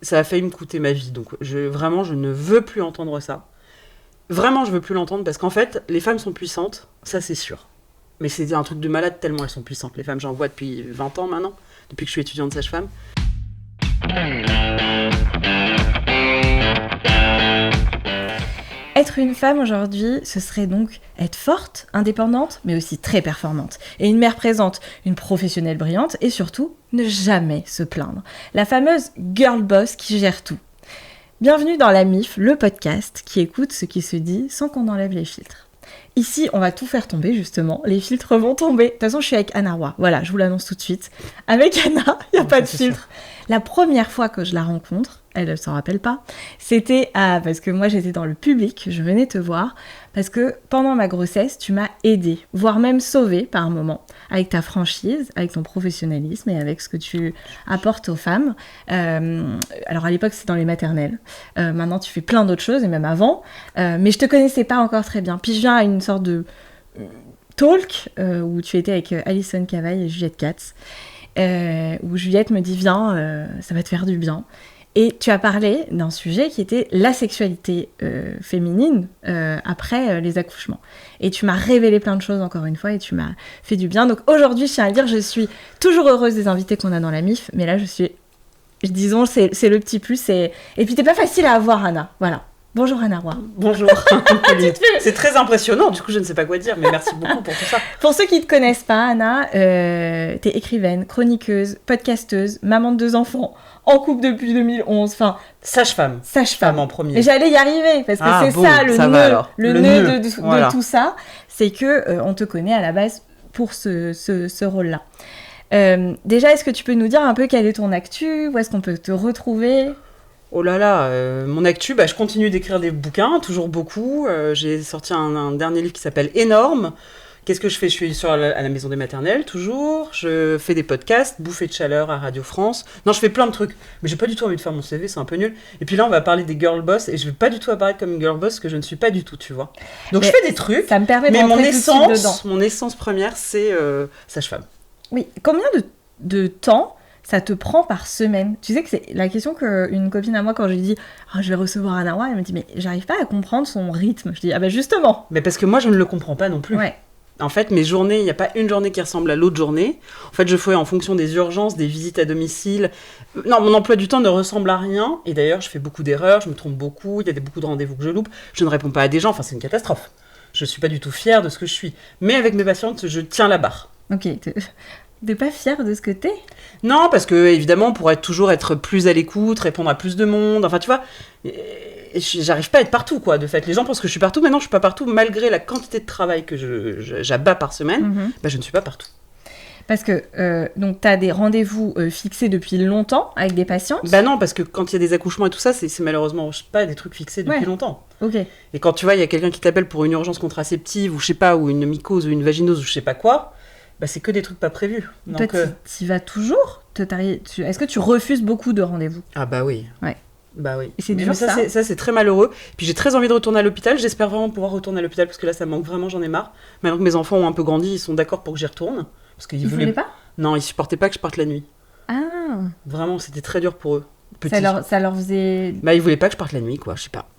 ça a failli me coûter ma vie. Donc vraiment, je ne veux plus entendre ça. Vraiment, je veux plus l'entendre parce qu'en fait, les femmes sont puissantes, ça c'est sûr. Mais c'est un truc de malade tellement elles sont puissantes. Les femmes, j'en vois depuis 20 ans maintenant, depuis que je suis étudiante sage-femme. Être une femme aujourd'hui, ce serait donc être forte, indépendante, mais aussi très performante. Et une mère présente, une professionnelle brillante et surtout, ne jamais se plaindre. La fameuse girl boss qui gère tout. Bienvenue dans La MIF, le podcast qui écoute ce qui se dit sans qu'on enlève les filtres. Ici, on va tout faire tomber, justement. Les filtres vont tomber. De toute façon, je suis avec Anna Roy. Voilà, je vous l'annonce tout de suite. Avec Anna, il n'y a pas de filtre. La première fois que je la rencontre, elle ne s'en rappelle pas, c'était parce que moi, j'étais dans le public, je venais te voir, parce que pendant ma grossesse, tu m'as aidée, voire même sauvée par un moment, avec ta franchise, avec ton professionnalisme et avec ce que tu apportes aux femmes. Alors, à l'époque, c'est dans les maternelles. Maintenant, tu fais plein d'autres choses, et même avant. Mais je ne te connaissais pas encore très bien. Puis, je viens à une sorte de talk où tu étais avec Alison Cavaille et Juliette Katz, où Juliette me dit « Viens, ça va te faire du bien ». Et tu as parlé d'un sujet qui était la sexualité féminine après les accouchements. Et tu m'as révélé plein de choses encore une fois et tu m'as fait du bien. Donc aujourd'hui, je tiens à dire, je suis toujours heureuse des invités qu'on a dans la MIF, mais là, disons, c'est le petit plus. Et puis, t'es pas facile à avoir, Anna. Voilà. Bonjour Anna Roy. Bonjour. C'est très impressionnant, du coup je ne sais pas quoi dire, mais merci beaucoup pour tout ça. Pour ceux qui ne te connaissent pas, Anna, t'es écrivaine, chroniqueuse, podcasteuse, maman de 2 enfants, en couple depuis 2011, enfin... Sage-femme. Sage-femme. En premier. Et j'allais y arriver, parce que c'est bon, ça le nœud de voilà. tout ça, c'est que on te connaît à la base pour ce rôle-là. Déjà, est-ce que tu peux nous dire un peu quelle est ton actu, où est-ce qu'on peut te retrouver ? Oh là là, mon actu, je continue d'écrire des bouquins, toujours beaucoup. J'ai sorti un dernier livre qui s'appelle Énorme. Qu'est-ce que je fais ? Je suis à la maison des maternelles, toujours. Je fais des podcasts, Bouffée de chaleur à Radio France. Non, je fais plein de trucs. Mais j'ai pas du tout envie de faire mon CV, c'est un peu nul. Et puis là, on va parler des girl boss. Et je vais pas du tout apparaître comme une girl boss, que je ne suis pas du tout, tu vois. Donc je fais des trucs. Ça me permet de mais rentrer tout de suite dedans. Mon essence première, c'est sage-femme. Oui, combien de temps ça te prend par semaine? Tu sais que c'est la question qu'une copine à moi, quand je lui dis je vais recevoir Anna Roy, elle me dit mais j'arrive pas à comprendre son rythme. Je dis justement. Mais parce que moi je ne le comprends pas non plus. Ouais. En fait, mes journées, il n'y a pas une journée qui ressemble à l'autre journée. En fait, je fais en fonction des urgences, des visites à domicile. Non, mon emploi du temps ne ressemble à rien. Et d'ailleurs, je fais beaucoup d'erreurs, je me trompe beaucoup, il y a beaucoup de rendez-vous que je loupe. Je ne réponds pas à des gens, enfin c'est une catastrophe. Je suis pas du tout fière de ce que je suis. Mais avec mes patientes, je tiens la barre. Ok, t'es pas fière de ce que t'es ? Non, parce que évidemment, pour toujours être plus à l'écoute, répondre à plus de monde, enfin tu vois, j'arrive pas à être partout quoi. De fait, les gens pensent que je suis partout, mais non, je suis pas partout, malgré la quantité de travail que j'abats par semaine, je ne suis pas partout. Parce que donc t'as des rendez-vous fixés depuis longtemps avec des patientes ? Non, parce que quand il y a des accouchements et tout ça, c'est malheureusement pas des trucs fixés depuis longtemps. Ok. Et quand tu vois, il y a quelqu'un qui t'appelle pour une urgence contraceptive ou je sais pas, ou une mycose ou une vaginose ou je sais pas quoi. C'est que des trucs pas prévus. Donc, toi, t'y vas toujours ? Est-ce que tu refuses beaucoup de rendez-vous ? Ah oui. Ouais. Oui. Et c'est dur, ça. Ça, c'est très malheureux. Puis j'ai très envie de retourner à l'hôpital. J'espère vraiment pouvoir retourner à l'hôpital parce que là, ça me manque vraiment, j'en ai marre. Maintenant que mes enfants ont un peu grandi, ils sont d'accord pour que j'y retourne. Parce qu'ils voulaient pas ? Non, ils supportaient pas que je parte la nuit. Ah. Vraiment, c'était très dur pour eux. Ça leur faisait... Ils voulaient pas que je parte la nuit, quoi. Je sais pas.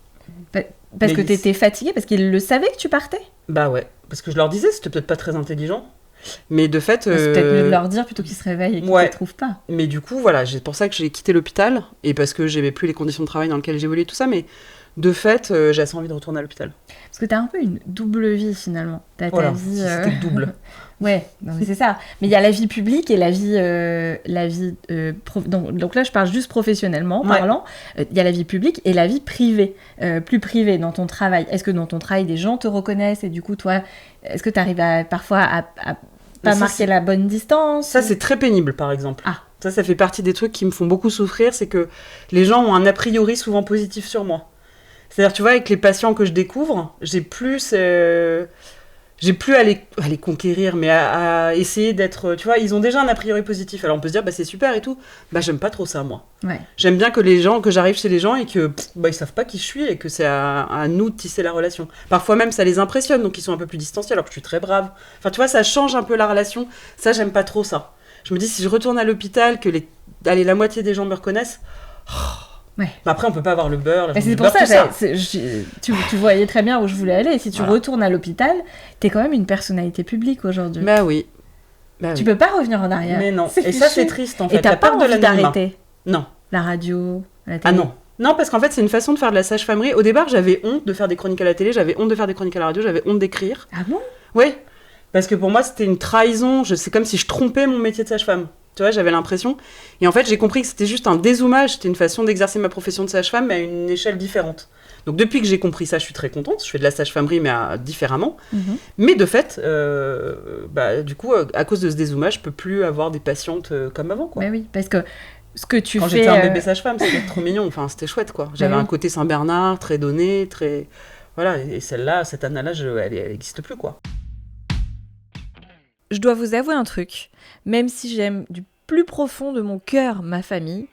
Parce que t'étais fatiguée ? Parce qu'ils le savaient que tu partais ? Ouais. Parce que je leur disais, c'était peut-être pas très intelligent. Mais de fait... C'est peut-être mieux de leur dire plutôt qu'ils se réveillent et qu'ils ne te trouvent pas. Mais du coup, voilà, c'est pour ça que j'ai quitté l'hôpital, et parce que j'aimais plus les conditions de travail dans lesquelles j'évoluais, tout ça, mais de fait, j'ai assez envie de retourner à l'hôpital. Parce que t'as un peu une double vie, finalement. T'as ta vie... c'était double. Ouais, non, mais c'est ça. Mais il y a la vie publique et la vie... Donc là, je parle juste professionnellement parlant. Il y a la vie publique et la vie privée. Plus privée dans ton travail. Est-ce que dans ton travail, des gens te reconnaissent et du coup, toi, est-ce que t'arrives parfois à pas marquer la bonne distance ? Ça, c'est très pénible, par exemple. Ah. Ça fait partie des trucs qui me font beaucoup souffrir, c'est que les gens ont un a priori souvent positif sur moi. C'est-à-dire, tu vois, avec les patients que je découvre, j'ai plus à les conquérir, mais à essayer d'être... Tu vois, ils ont déjà un a priori positif. Alors on peut se dire, c'est super et tout. J'aime pas trop ça, moi. Ouais. J'aime bien que j'arrive chez les gens et que ils savent pas qui je suis et que c'est à nous de tisser la relation. Parfois même, ça les impressionne, donc ils sont un peu plus distanciés, alors que je suis très brave. Enfin, tu vois, ça change un peu la relation. Ça, j'aime pas trop ça. Je me dis, si je retourne à l'hôpital, que la moitié des gens me reconnaissent... Ouais. Après, on peut pas avoir le beurre, la Mais jambe c'est du pour beurre, ça, tout ça. tu voyais très bien où je voulais aller. Si tu Voilà. retournes à l'hôpital, t'es quand même une personnalité publique aujourd'hui. Bah oui. Bah Tu oui. peux pas revenir en arrière. Mais non. C'est Et ça, fichu. c'est triste, en fait. Et t'as La pas peur de envie l'anonymat. d'arrêter Non. la radio, la Ah télé. non. Non, parce qu'en fait, c'est une façon de faire de la sage-famerie. Au départ, j'avais honte de faire des chroniques à la télé, j'avais honte de faire des chroniques à la radio, j'avais honte d'écrire. Ah bon? Oui. Parce que pour moi, c'était une trahison. C'est comme si je trompais mon métier de sage-femme. Tu vois, j'avais l'impression. Et en fait, j'ai compris que c'était juste un dézoomage. C'était une façon d'exercer ma profession de sage-femme, mais à une échelle différente. Donc, depuis que j'ai compris ça, je suis très contente. Je fais de la sage-famerie, mais différemment. Mhm. Mais de fait, du coup, à cause de ce dézoomage, je peux plus avoir des patientes comme avant, quoi. Bah oui, parce que ce que tu Quand fais. j'étais un bébé sage-femme, c'était trop mignon. Enfin, c'était chouette, quoi. J'avais oui. un côté Saint-Bernard, très donné, très... Voilà, et celle-là, cette Anna-là, elle n'existe plus, quoi. Je dois vous avouer un truc. Même si j'aime du plus profond de mon cœur ma famille,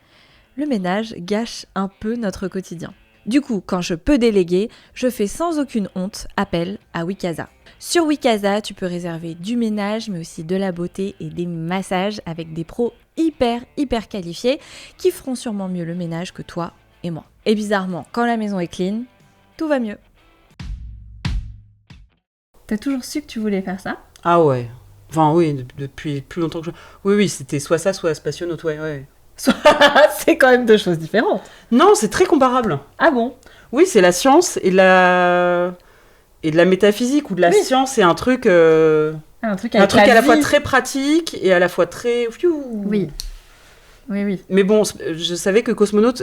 le ménage gâche un peu notre quotidien. Du coup, quand je peux déléguer, je fais sans aucune honte appel à Wikasa. Sur Wikasa, tu peux réserver du ménage, mais aussi de la beauté et des massages avec des pros hyper qualifiés qui feront sûrement mieux le ménage que toi et moi. Et bizarrement, quand la maison est clean, tout va mieux. T'as toujours su que tu voulais faire ça? Ah ouais. Enfin, oui, depuis plus longtemps que je... Oui, c'était soit ça, soit spationaute, ouais. C'est quand même deux choses différentes. Non, c'est très comparable. Ah bon? Oui, c'est la science et de la métaphysique, ou de la Oui. science, c'est un truc Un truc à avec la fois vie. très pratique et à la fois très... Oui. Oui. Mais bon, je savais que cosmonaute,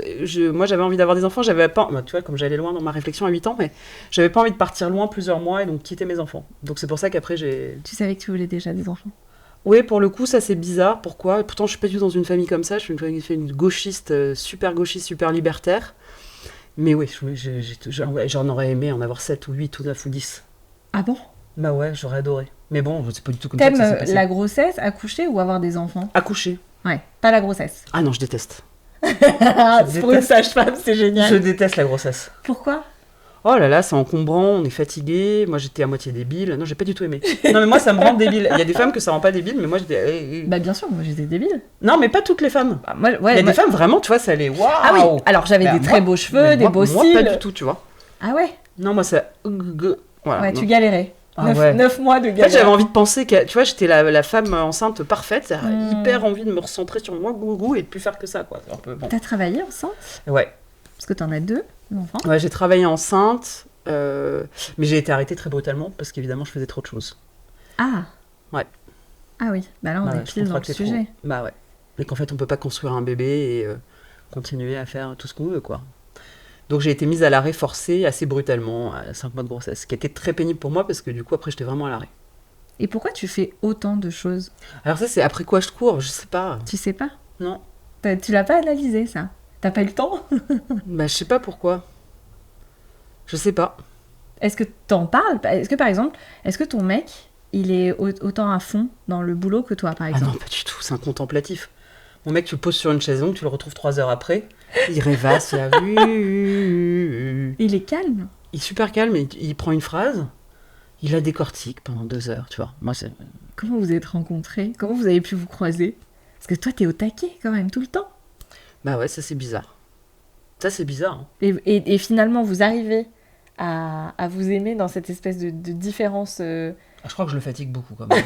moi j'avais envie d'avoir des enfants, j'avais pas... tu vois, comme j'allais loin dans ma réflexion à 8 ans, mais j'avais pas envie de partir loin plusieurs mois et donc quitter mes enfants. Donc c'est pour ça qu'après j'ai... Tu savais que tu voulais déjà des enfants? Oui, pour le coup, ça c'est bizarre. Pourquoi? Pourtant, je suis pas du tout dans une famille comme ça. Je suis une gauchiste, super libertaire. Mais oui, j'en aurais aimé en avoir 7 ou 8 ou 9 ou 10. Ah bon? Bah ouais, j'aurais adoré. Mais bon, c'est pas du tout comme ça que ça s'est T'aimes passé. la grossesse, accoucher ou avoir des enfants? Accoucher. Ouais, pas la grossesse. Ah non, je déteste. Pour une sage-femme, c'est génial. Je déteste la grossesse. Pourquoi? Oh là là, c'est encombrant, on est fatigué. Moi, j'étais à moitié débile. Non, j'ai pas du tout aimé. Non, mais moi, ça me rend débile. Il y a des femmes que ça rend pas débile, mais moi, j'étais... Bah bien sûr, moi j'étais débile. Non, mais pas toutes les femmes. Bah, moi, Il y a des femmes, vraiment, tu vois, ça allait... Waouh! Ah oui, alors j'avais Bah, des très beaux cheveux, mais des beaux moi, cils. pas du tout, tu vois. Ah ouais? Non, moi, ça... Voilà, Ouais, non. tu galérais. Ah ouais. 9 mois de En fait, galère. j'avais envie de penser que, tu vois, j'étais la femme enceinte parfaite, Hmm. hyper envie de me recentrer sur moi, gougou, et de plus faire que ça, quoi. C'est un peu bon. T'as travaillé enceinte? Ouais. Parce que t'en as 2 enfants. Ouais, j'ai travaillé enceinte, mais j'ai été arrêtée très brutalement parce qu'évidemment, je faisais trop de choses. Ah. Ouais. Ah oui, bah là on Bah est ouais, je pile dans comprends le que c'est sujet. trop. Bah ouais. Et qu'en fait, on peut pas construire un bébé et continuer à faire tout ce qu'on veut, quoi. Donc j'ai été mise à l'arrêt forcé assez brutalement à 5 mois de grossesse, ce qui était très pénible pour moi parce que du coup, après, j'étais vraiment à l'arrêt. Et pourquoi tu fais autant de choses? Alors ça, c'est après quoi je cours, je sais pas. Tu sais pas? Non. Tu l'as pas analysé ça? T'as pas eu le temps? Bah je sais pas pourquoi. Je sais pas. Est-ce que t'en parles? Est-ce que par exemple, est-ce que ton mec, il est autant à fond dans le boulot que toi par Ah exemple? non, pas du tout, c'est un contemplatif. Mon mec, tu le poses sur une chaise longue, tu le retrouves 3 heures après, il rêvasse, il a vu. Il est calme. Il est super calme, il prend une phrase, il la décortique pendant 2 heures, tu vois. Moi, c'est... Comment vous êtes rencontrés? Comment vous avez pu vous croiser? Parce que toi, t'es au taquet quand même tout le temps. Bah ouais, ça c'est bizarre. Ça c'est bizarre. Hein. Et finalement, vous arrivez à vous aimer dans cette espèce de différence. Ah, je crois que je le fatigue beaucoup quand même.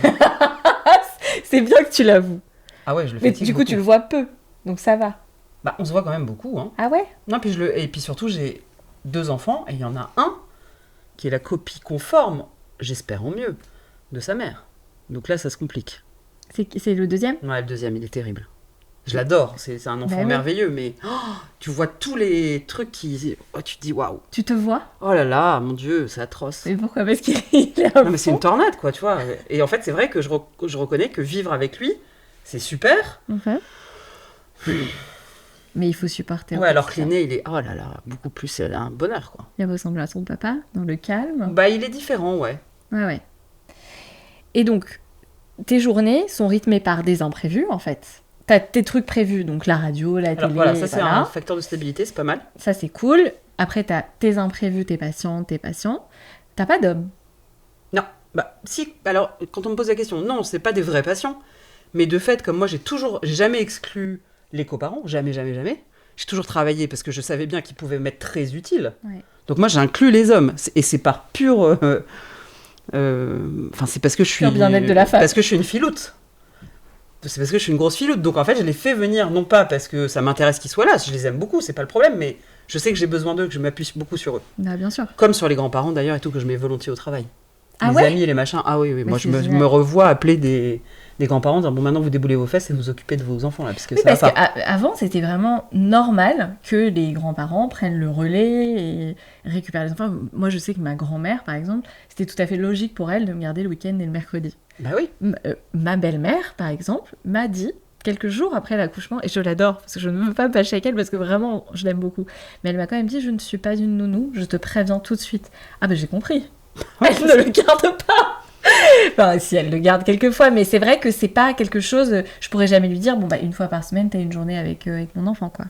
C'est bien que tu l'avoues. Ah ouais, je le Mais fatigue du coup, beaucoup. tu le vois peu. Donc ça va. Bah, on se voit quand même beaucoup. Hein. Ah ouais? Non, puis et puis surtout, j'ai 2 enfants et il y en a un qui est la copie conforme, j'espère au mieux, de sa mère. Donc là, ça se complique. C'est le deuxième? Ouais, le deuxième, il est terrible. Je l'adore, c'est un enfant Bah oui. merveilleux, mais tu vois tous les trucs qui... Oh, tu te dis, waouh, Tu te vois? oh là là, mon Dieu, c'est atroce. Mais pourquoi? Parce qu'il est à Non, mais c'est fond. une tornade, quoi, tu vois. Et en fait, c'est vrai que je reconnais que vivre avec lui, c'est super. Mhm. Mais il faut supporter. Ouais, alors que aussi, ça. l'aîné, il est, oh là là, beaucoup plus, c'est un bonheur, quoi. Il ressemble à son papa, dans le calme. Bah, il est différent, ouais. Ouais. Et donc, tes journées sont rythmées par des imprévus, en fait. T'as tes trucs prévus, donc la radio, la Alors télé, voilà, ça c'est voilà. un facteur de stabilité, c'est pas mal. Ça, c'est cool. Après, t'as tes imprévus, tes patients. T'as pas d'homme. Non, bah si, alors quand on me pose la question, non, c'est pas des vrais patients. Mais de fait, comme moi j'ai jamais exclu les coparents, jamais. j'ai toujours travaillé parce que je savais bien qu'ils pouvaient m'être très utiles. Ouais. Donc moi, j'inclus les hommes. Et c'est par pur... c'est parce que je suis... Pur bien-être de la femme. Parce que je suis une filoute. C'est parce que je suis une grosse filoute. Donc en fait, je les fais venir, non pas parce que ça m'intéresse qu'ils soient là, je les aime beaucoup, c'est pas le problème, mais je sais que j'ai besoin d'eux, que je m'appuie beaucoup sur eux. Ah, bien sûr. Comme sur les grands-parents d'ailleurs et tout, que je mets volontiers au travail. Ah les ouais amis et les machins. Ah oui, oui. Mais Moi, c'est je génial. me revois appeler des grands-parents, dire bon, maintenant vous déboulez vos fesses et vous occupez de vos enfants là, parce que Oui, ça va parce pas. qu'avant, c'était vraiment normal que les grands-parents prennent le relais et récupèrent les enfants. Moi, je sais que ma grand-mère, par exemple, c'était tout à fait logique pour elle de me garder le week-end et le mercredi. Bah oui. Ma belle-mère, par exemple, m'a dit, quelques jours après l'accouchement, et je l'adore, parce que je ne veux pas me fâcher avec elle, parce que vraiment, je l'aime beaucoup. Mais elle m'a quand même dit, je ne suis pas une nounou, je te préviens tout de suite. Ah ben j'ai compris. Elle ne le garde pas. Enfin, si elle le garde quelquefois, mais c'est vrai que c'est pas quelque chose. Je pourrais jamais lui dire, bon bah une fois par semaine, t'as une journée avec mon enfant, quoi.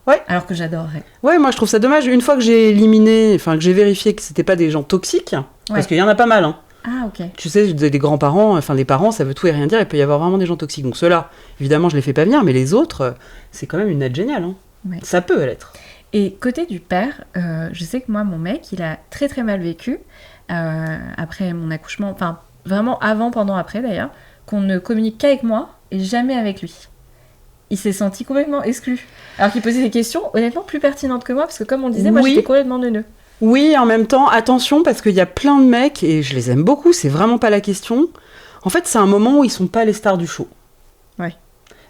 Ouais. Alors que j'adorerais. Ouais, moi je trouve ça dommage. Une fois que j'ai éliminé, enfin que j'ai vérifié que c'était pas des gens toxiques, parce qu'il y en a pas mal, hein. Ah ok. Tu sais, des grands-parents, enfin des parents, ça veut tout et rien dire. Il peut y avoir vraiment des gens toxiques. Donc ceux-là, évidemment, je les fais pas venir, mais les autres, c'est quand même une aide géniale, hein. Ouais. Ça peut l'être. Et côté du père, je sais que moi, mon mec, il a très très mal vécu après mon accouchement, enfin vraiment avant, pendant, après d'ailleurs, qu'on ne communique qu'avec moi et jamais avec lui. Il s'est senti complètement exclu. Alors qu'il posait des questions honnêtement plus pertinentes que moi, parce que comme on le disait, moi Oui. j'étais complètement neuneu. Oui, en même temps, attention, parce qu'il y a plein de mecs, et je les aime beaucoup, c'est vraiment pas la question. En fait, c'est un moment où ils sont pas les stars du show. Ouais.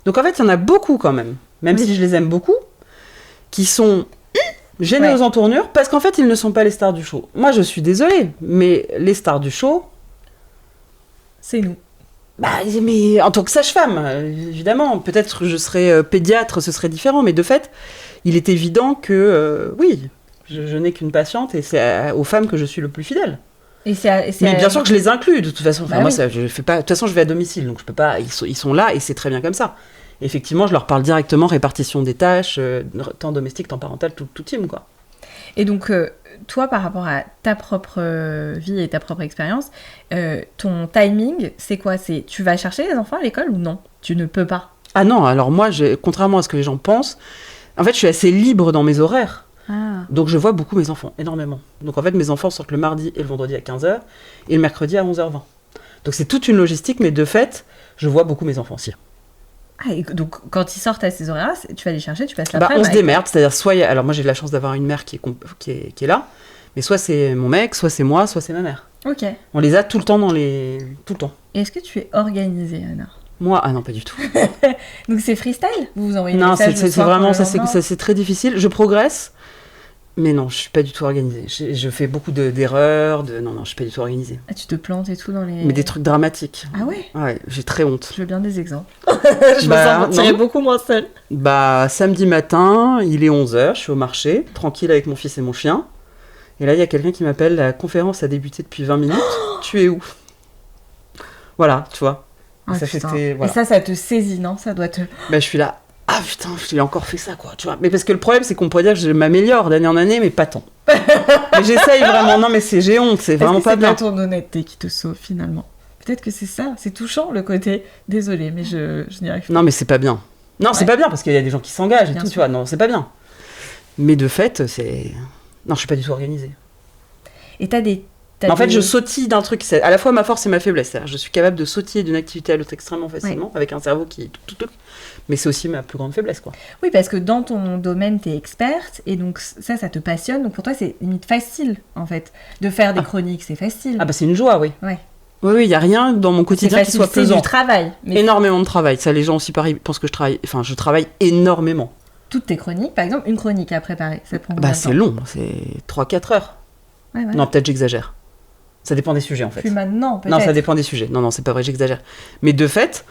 Donc en fait, il y en a beaucoup quand même, même Oui. si je les aime beaucoup, qui sont gênés Ouais. aux entournures, parce qu'en fait, ils ne sont pas les stars du show. Moi, je suis désolée, mais les stars du show, C'est nous. bah, mais en tant que sage-femme, évidemment, peut-être que je serais pédiatre, ce serait différent, mais de fait, il est évident que, oui, je n'ai qu'une patiente, et c'est aux femmes que je suis le plus fidèle. Mais bien sûr que je les inclus, de toute façon. Enfin, Bah moi, oui. ça, je fais pas. De toute façon, je vais à domicile, donc je peux pas. Ils sont là, et c'est très bien comme ça. Et effectivement, je leur parle directement répartition des tâches, temps domestique, temps parental, tout team, quoi. Et donc, toi, par rapport à ta propre vie et ta propre expérience, ton timing, c'est quoi? C'est tu vas chercher les enfants à l'école ou non? Tu ne peux pas. Ah non, alors moi, contrairement à ce que les gens pensent, en fait, je suis assez libre dans mes horaires. Ah. Donc je vois beaucoup mes enfants, énormément. Donc en fait, mes enfants sortent le mardi et le vendredi à 15h, et le mercredi à 11h20. Donc c'est toute une logistique, mais de fait, je vois beaucoup mes enfants aussi. Ah, et donc, quand ils sortent à ces horaires-là, tu vas les chercher, tu passes Bah, l'après-midi. on se démerde, c'est-à-dire soit... Alors moi j'ai de la chance d'avoir une mère qui est là, mais soit c'est mon mec, soit c'est moi, soit c'est ma mère. Ok. On les a tout le temps dans les... Tout le temps. Et est-ce que tu es organisée, Anna? Moi, ah non, pas du tout. Donc c'est freestyle? Vous vous envoyez des Non, messages c'est le soir vraiment... pour Ça, le lendemain? c'est très difficile. Je progresse, mais non, je suis pas du tout organisée. Je fais beaucoup d'erreurs, Non, je suis pas du tout organisée. Ah, tu te plantes et tout dans les... Mais des trucs dramatiques. Ah ouais? Ouais, j'ai très honte. Je veux bien des exemples. Je Bah, me sentirais non. beaucoup moins seule. Bah, samedi matin, il est 11h, je suis au marché, tranquille avec mon fils et mon chien. Et là, il y a quelqu'un qui m'appelle, la conférence a débuté depuis 20 minutes. Tu es où? Voilà, tu vois. Ah, Ça putain. c'était... Voilà. Et ça te saisit, non? Ça doit te... Bah, je suis là, ah putain, je l'ai encore fait ça, quoi, tu vois. Mais parce que le problème, c'est qu'on pourrait dire que je m'améliore d'année en année, mais pas tant. Mais j'essaye vraiment, non, mais j'ai honte, c'est vraiment Est-ce que pas bien. c'est pas ton honnêteté qui te sauve, finalement? Peut-être que c'est ça. C'est touchant, le côté... Désolée, mais je n'y arrive pas. Non, mais c'est pas bien. Non, c'est Ouais. pas bien, parce qu'il y a des gens qui s'engagent et Bien tout, sûr. tu vois. Non, c'est pas bien. Mais de fait, c'est... Non, je suis pas du tout organisée. Et t'as des... En fait, je sautille d'un truc, c'est à la fois ma force et ma faiblesse. C'est-à-dire, je suis capable de sautiller d'une activité à l'autre extrêmement facilement, avec un cerveau qui... Mais c'est aussi ma plus grande faiblesse, quoi. Oui, parce que dans ton domaine, t'es experte, et donc ça te passionne. Donc pour toi, c'est limite facile, en fait. De faire des chroniques, c'est facile. Ah bah c'est une joie, oui. Ouais. Oui, il n'y a rien dans mon C'est quotidien qui facile, soit c'est pesant. du travail. Mais Énormément de travail. Ça, les gens aussi, pareil, pensent que je travaille... Enfin, je travaille énormément. toutes tes chroniques, par exemple, une chronique à préparer, ça te prend combien Bah, de c'est temps? long, c'est 3-4 heures. Ouais, ouais. Non, peut-être j'exagère. Ça dépend des sujets, en fait. Plus maintenant, peut-être. Non, ça dépend des sujets. Non, c'est pas vrai, j'exagère. Mais de fait,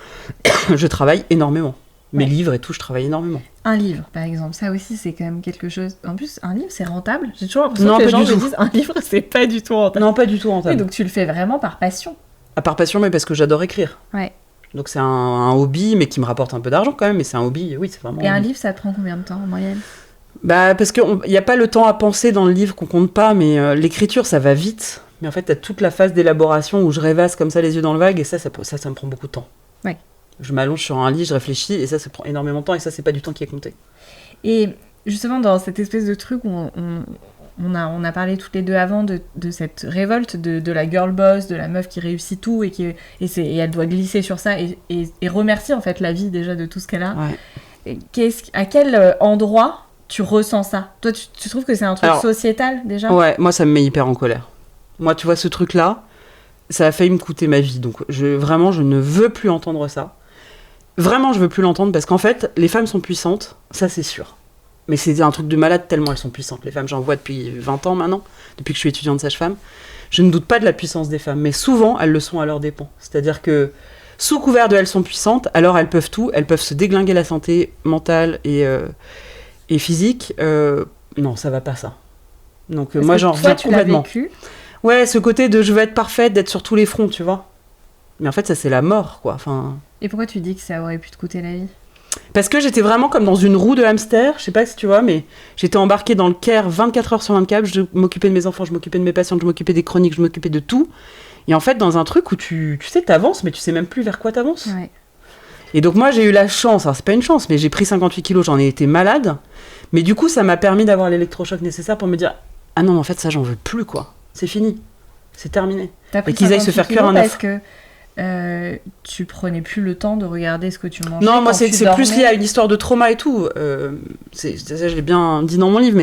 je travaille énormément. Mes Ouais. livres et tout, je travaille énormément. Un livre, par exemple, ça aussi, c'est quand même quelque chose... En plus, un livre, c'est rentable. J'ai toujours l'impression Non, que les pas gens du me tout. disent un livre, c'est pas du tout rentable. Non, pas du tout Oui, rentable. donc tu le fais vraiment par passion. À part passion, mais parce que j'adore écrire. Ouais. Donc c'est un hobby, mais qui me rapporte un peu d'argent quand même. Mais c'est un hobby, oui, c'est vraiment... Et un livre, ça te prend combien de temps en moyenne? Bah, parce qu'il n'y a pas le temps à penser dans le livre qu'on compte pas, mais l'écriture, ça va vite. Mais en fait, t'as toute la phase d'élaboration où je rêvasse comme ça, les yeux dans le vague, et ça me prend beaucoup de temps. Ouais. Je m'allonge sur un lit, je réfléchis, et ça prend énormément de temps, et ça, c'est pas du temps qui est compté. Et justement, dans cette espèce de truc où on a parlé toutes les deux avant de cette révolte de la girl boss, de la meuf qui réussit tout et elle doit glisser sur ça et remercier en fait la vie déjà de tout ce qu'elle a. Ouais. À quel endroit tu ressens ça? Toi, tu trouves que c'est un truc sociétal déjà? Ouais, moi ça me met hyper en colère. Moi, tu vois, ce truc-là, ça a failli me coûter ma vie. Donc vraiment, je ne veux plus entendre ça. Vraiment, je veux plus l'entendre parce qu'en fait, les femmes sont puissantes, ça c'est sûr. Mais c'est un truc de malade tellement elles sont puissantes. Les femmes, j'en vois depuis 20 ans maintenant, depuis que je suis étudiante sage-femme. Je ne doute pas de la puissance des femmes, mais souvent, elles le sont à leurs dépens. C'est-à-dire que, sous couvert de elles sont puissantes, alors elles peuvent tout, elles peuvent se déglinguer la santé mentale et physique. Non, ça va pas ça. Donc moi, j'en reviens complètement. Ouais, ce côté de je veux être parfaite, d'être sur tous les fronts, tu vois. Mais en fait, ça, c'est la mort, quoi. Enfin... Et pourquoi tu dis que ça aurait pu te coûter la vie? Parce que j'étais vraiment comme dans une roue de hamster, je sais pas si tu vois, mais j'étais embarquée dans le care 24 heures sur 24, je m'occupais de mes enfants, je m'occupais de mes patientes, je m'occupais des chroniques, je m'occupais de tout. Et en fait, dans un truc où tu sais, t'avances, mais tu sais même plus vers quoi t'avances. Ouais. Et donc moi, j'ai eu la chance, alors c'est pas une chance, mais j'ai pris 58 kilos, j'en ai été malade. Mais du coup, ça m'a permis d'avoir l'électrochoc nécessaire pour me dire « Ah non, mais en fait, ça, j'en veux plus, quoi. C'est fini. C'est terminé. » Et qu'ils aillent se faire cuire un œuf. Parce que tu prenais plus le temps de regarder ce que tu mangeais. Non, moi, c'est plus lié à une histoire de trauma et tout. Ça, je l'ai bien dit dans mon livre,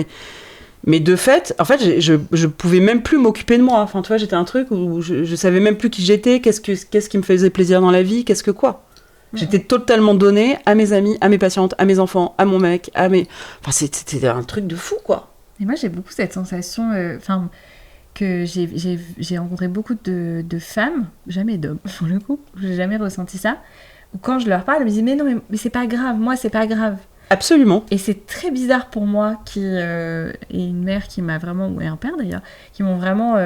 mais de fait, en fait, je pouvais même plus m'occuper de moi. Enfin, tu vois, j'étais un truc où je savais même plus qui j'étais, qu'est-ce qui me faisait plaisir dans la vie, qu'est-ce que quoi. J'étais totalement donnée à mes amis, à mes patientes, à mes enfants, à mon mec, Enfin, c'était un truc de fou, quoi. Et moi, j'ai beaucoup cette sensation... que j'ai rencontré beaucoup de femmes, jamais d'hommes, pour le coup, j'ai jamais ressenti ça, où quand je leur parle, elles me disent « Mais non, mais c'est pas grave, moi, c'est pas grave. » Absolument. Et c'est très bizarre pour moi, qui est une mère qui m'a vraiment, ou un père d'ailleurs, qui m'ont vraiment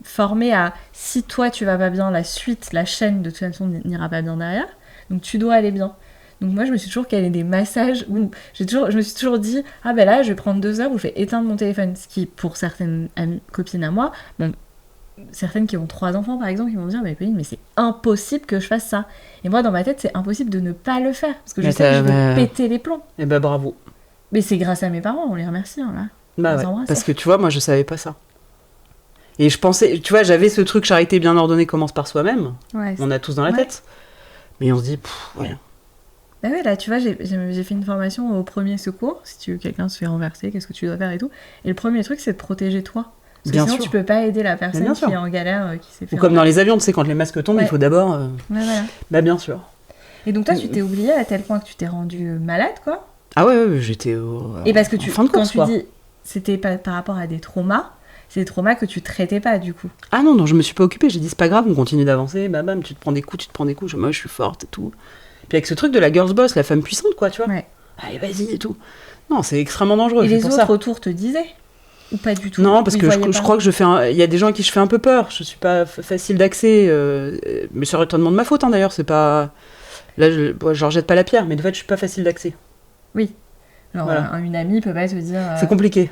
formée à « Si toi, tu vas pas bien, la suite, la chaîne, de toute façon, n'ira pas bien derrière. Donc, tu dois aller bien. » Donc moi, je me suis toujours calé des massages où je me suis toujours dit « Ah ben là, je vais prendre 2 heures où je vais éteindre mon téléphone. » Ce qui, pour certaines copines à moi, bon, certaines qui ont 3 enfants par exemple, qui vont me dire « Mais Pauline, mais c'est impossible que je fasse ça. » Et moi, dans ma tête, c'est impossible de ne pas le faire. Parce que je sais que je vais péter les plombs. Eh ben bravo. Mais c'est grâce à mes parents, on les remercie. Hein, là. Bah ouais, parce que tu vois, moi, je savais pas ça. Et je pensais, tu vois, j'avais ce truc charité bien ordonnée commence par soi-même. Ouais, on a tous dans la tête. Mais on se dit, ouais. Bah ouais, là, tu vois, j'ai fait une formation au premier secours. Si quelqu'un se fait renverser, qu'est-ce que tu dois faire et tout. Et le premier truc, c'est de protéger toi. Parce que bien sinon, sûr. tu peux pas aider la personne qui est en galère, qui s'est fait Ou comme dans les avions, tu sais, quand les masques tombent, il faut d'abord... Ouais, voilà. Bah bien sûr. Et donc toi, tu t'es oubliée à tel point que tu t'es rendue malade, quoi. Ah ouais, j'étais et parce que fin de course, quand tu dis c'était pas par rapport à des traumas, c'est des traumas que tu traitais pas, du coup. Ah non, je me suis pas occupée. J'ai dit, c'est pas grave, on continue d'avancer. Bam, tu te prends des coups. Moi, je suis forte et tout. Puis avec ce truc de la girl's boss, la femme puissante, quoi, tu vois. Ouais. Allez, vas-y et tout. Non, c'est extrêmement dangereux. Et les autres autour te disaient? Ou pas du tout? Non, parce que je crois que il y a des gens à qui je fais un peu peur. Je suis pas facile d'accès. Mais c'est retournement de ma faute, hein, d'ailleurs. C'est pas... Là, je leur jette pas la pierre, mais de fait, je suis pas facile d'accès. Oui. Alors, voilà. Une amie peut pas te dire... C'est compliqué.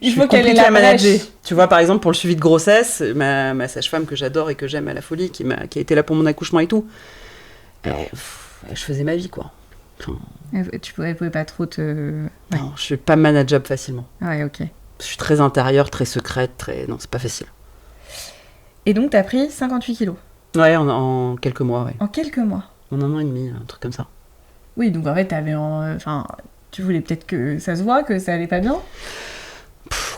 Il faut qu'elle ait la manager. Tu vois, par exemple, pour le suivi de grossesse, ma sage-femme que j'adore et que j'aime à la folie, qui a été là pour mon accouchement et tout, je faisais ma vie, quoi. Enfin, elle pouvait pas trop te... Ouais. Non, je suis pas manageable facilement. Ouais, ok. Je suis très intérieure, très secrète, Non, c'est pas facile. Et donc, t'as pris 58 kilos? Ouais, en quelques mois, ouais. En quelques mois? En 1 an et demi, un truc comme ça. Oui, donc en fait, tu voulais peut-être que ça se voit, que ça allait pas bien?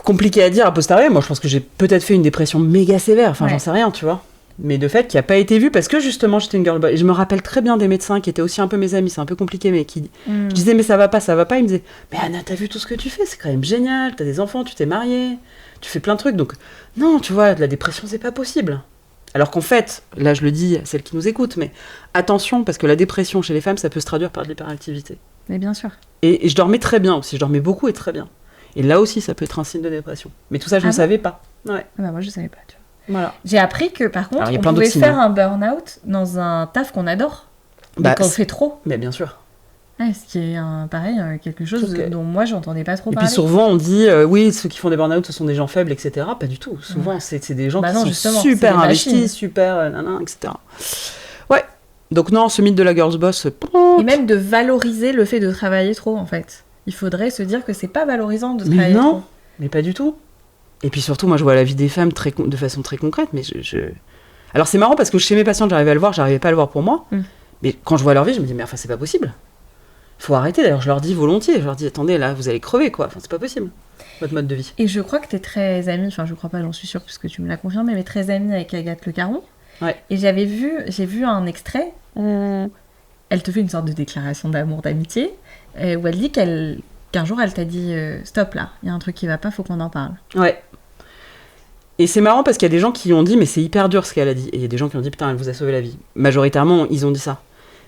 Compliqué à dire a posteriori. Moi, je pense que j'ai peut-être fait une dépression méga sévère. Enfin, j'en sais rien, tu vois. Mais de fait, qui a pas été vue parce que justement, j'étais une girl boss. Et je me rappelle très bien des médecins qui étaient aussi un peu mes amis. C'est un peu compliqué, mais qui... Je disais, mais ça va pas. Ils me disaient, mais Anna, t'as vu tout ce que tu fais? C'est quand même génial. T'as des enfants, tu t'es mariée, tu fais plein de trucs. Donc, non, tu vois, de la dépression, c'est pas possible. Alors qu'en fait, là, je le dis à celles qui nous écoutent, mais attention, parce que la dépression chez les femmes, ça peut se traduire par de l'hyperactivité. Mais bien sûr. Et je dormais très bien aussi. Je dormais beaucoup et très bien. Et là aussi, ça peut être un signe de dépression. Mais tout ça, je ne savais pas. Ouais. Ah bah moi, je savais pas, tu vois. Voilà. J'ai appris que, par contre, on pouvait faire un burn-out dans un taf qu'on adore. Mais quand on fait trop. Mais bien sûr. Ouais, ce qui est, pareil, quelque chose dont moi, j'entendais pas trop parler. Et puis souvent, on dit, oui, ceux qui font des burn-out, ce sont des gens faibles, etc. Pas du tout. Souvent, c'est des gens qui sont super investis, super etc. Ouais. Donc non, ce mythe de la girls boss... Et même de valoriser le fait de travailler trop, en fait. Il faudrait se dire que c'est pas valorisant de travailler mais non, trop. mais pas du tout. Et puis surtout, moi, je vois la vie des femmes de façon très concrète, mais Alors c'est marrant parce que chez mes patientes, j'arrivais pas à le voir pour moi. Mais quand je vois leur vie, je me dis, mais enfin, c'est pas possible. Faut arrêter, d'ailleurs, je leur dis volontiers. Je leur dis, attendez, là, vous allez crever, quoi. Enfin, c'est pas possible, votre mode de vie. Et je crois que t'es très amie, enfin, je crois pas, j'en suis sûre, puisque tu me l'as confirmé, mais très amie avec Agathe Le Caron. Ouais. Et j'ai vu un extrait où elle te fait une sorte de déclaration d'amour, d'amitié, où elle dit qu'un jour, elle t'a dit stop, là, il y a un truc qui va pas, faut qu'on en parle. Ouais. Et c'est marrant parce qu'il y a des gens qui ont dit, mais c'est hyper dur ce qu'elle a dit. Et il y a des gens qui ont dit, putain, elle vous a sauvé la vie. Majoritairement, ils ont dit ça.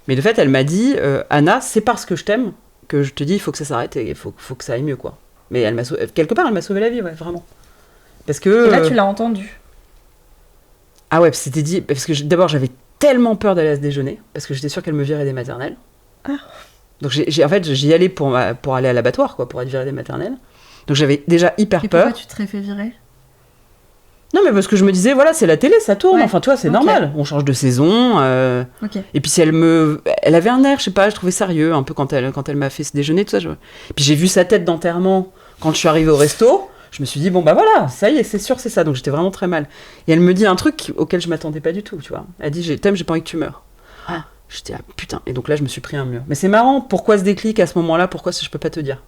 Mais de fait, elle m'a dit, Anna, c'est parce que je t'aime que je te dis, il faut que ça s'arrête et il faut que ça aille mieux, quoi. Mais quelque part, elle m'a sauvé la vie, ouais, vraiment. Parce que... Et là, tu l'as entendu. Ah ouais, c'était dit... Parce que d'abord, j'avais tellement peur d'aller à ce déjeuner, parce que j'étais sûre qu'elle me virait des maternelles. Ah. Donc en fait, j'y allais pour aller à l'abattoir, quoi, pour être virée des maternelles. Donc j'avais déjà hyper peur. Pourquoi tu te serais fait virer ? Non, mais parce que je me disais, voilà, c'est la télé, ça tourne. Ouais. Enfin, tu vois, c'est normal. On change de saison. Ok. Et puis, si elle avait un air, je sais pas, je trouvais sérieux, un peu quand elle m'a fait ce déjeuner, tout ça. Puis, j'ai vu sa tête d'enterrement quand je suis arrivée au resto. Je me suis dit, bon, bah voilà, ça y est, c'est sûr, c'est ça. Donc, j'étais vraiment très mal. Et elle me dit un truc auquel je m'attendais pas du tout, tu vois. Elle dit, t'aimes, j'ai pas envie que tu meurs. Ah, j'étais, ah, putain. Et donc là, je me suis pris un mur. Mais c'est marrant, pourquoi ce déclic à ce moment-là ? Pourquoi je peux pas te dire ?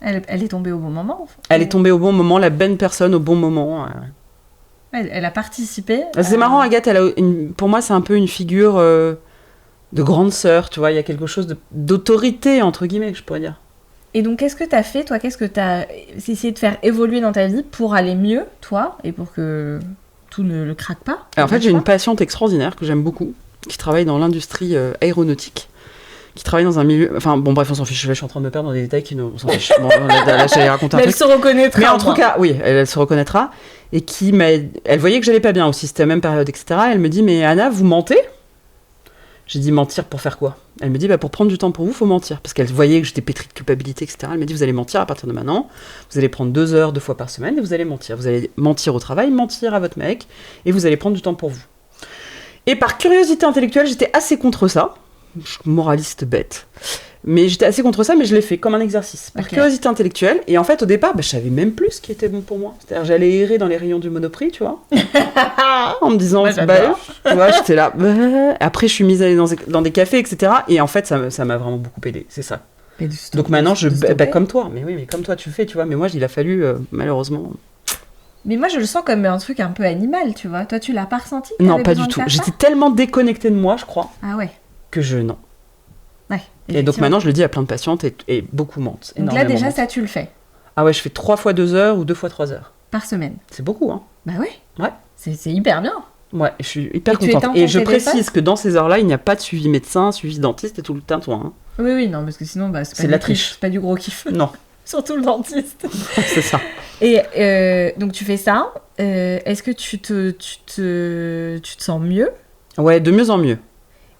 Elle est tombée au bon moment. Elle est tombée au bon moment, la bonne personne au bon moment. Elle a participé. C'est marrant, Agathe, pour moi, c'est un peu une figure de grande sœur, tu vois. Il y a quelque chose d'autorité, entre guillemets, je pourrais dire. Et donc, qu'est-ce que t'as fait, toi ? Qu'est-ce que t'as essayé de faire évoluer dans ta vie pour aller mieux, toi, et pour que tout ne le craque pas ? Alors, en fait, j'ai une patiente extraordinaire que j'aime beaucoup, qui travaille dans l'industrie aéronautique, qui travaille dans un milieu... Enfin, bon, bref, on s'en fiche. Là, je suis en train de me perdre dans des détails on s'en fiche. Bon, là, j'allais raconter un Mais truc. elle se reconnaîtra. Mais en tout cas, oui, elle se reconnaîtra. Et elle voyait que j'allais pas bien aussi, c'était la même période, etc. Elle me dit, mais Anna, vous mentez ? J'ai dit, mentir pour faire quoi ? Elle me dit, bah, pour prendre du temps pour vous, faut mentir. Parce qu'elle voyait que j'étais pétrie de culpabilité, etc. Elle m'a dit, vous allez mentir à partir de maintenant. Vous allez prendre 2 heures, 2 fois par semaine, et vous allez mentir. Vous allez mentir au travail, mentir à votre mec, et vous allez prendre du temps pour vous. Et par curiosité intellectuelle, j'étais assez contre ça. Je suis moraliste bête. Mais j'étais assez contre ça, mais je l'ai fait comme un exercice. Par curiosité intellectuelle. Et en fait, au départ, je savais même plus ce qui était bon pour moi. C'est-à-dire, j'allais errer dans les rayons du Monoprix, tu vois. En me disant, tu vois, j'étais là. Après, je suis mise à aller dans des cafés, etc. Et en fait, ça m'a vraiment beaucoup aidé. C'est ça. Donc maintenant, comme toi. Mais oui, mais comme toi, tu fais, tu vois. Mais moi, il a fallu, malheureusement... Mais moi, je le sens comme un truc un peu animal, tu vois. Toi, tu l'as pas ressenti ? Non, pas du tout. J'étais tellement déconnectée de moi, je crois. Ah ouais. Que non. Ouais. Et donc maintenant, je le dis à plein de patientes et beaucoup mentent. Donc là, déjà, ça, tu le fais. Ah ouais, je fais 3 fois 2 heures ou 2 fois 3 heures. Par semaine. C'est beaucoup, hein. Bah ouais. Ouais. C'est hyper bien. Ouais, je suis hyper contente. Et je précise que dans ces heures-là, il n'y a pas de suivi médecin, suivi dentiste et tout le tintouin. Hein. Oui, non, parce que sinon, c'est de la triche. C'est pas du gros kiff. Non. Surtout le dentiste. C'est ça. Et donc, tu fais ça. Est-ce que tu te sens mieux ? Ouais, de mieux en mieux.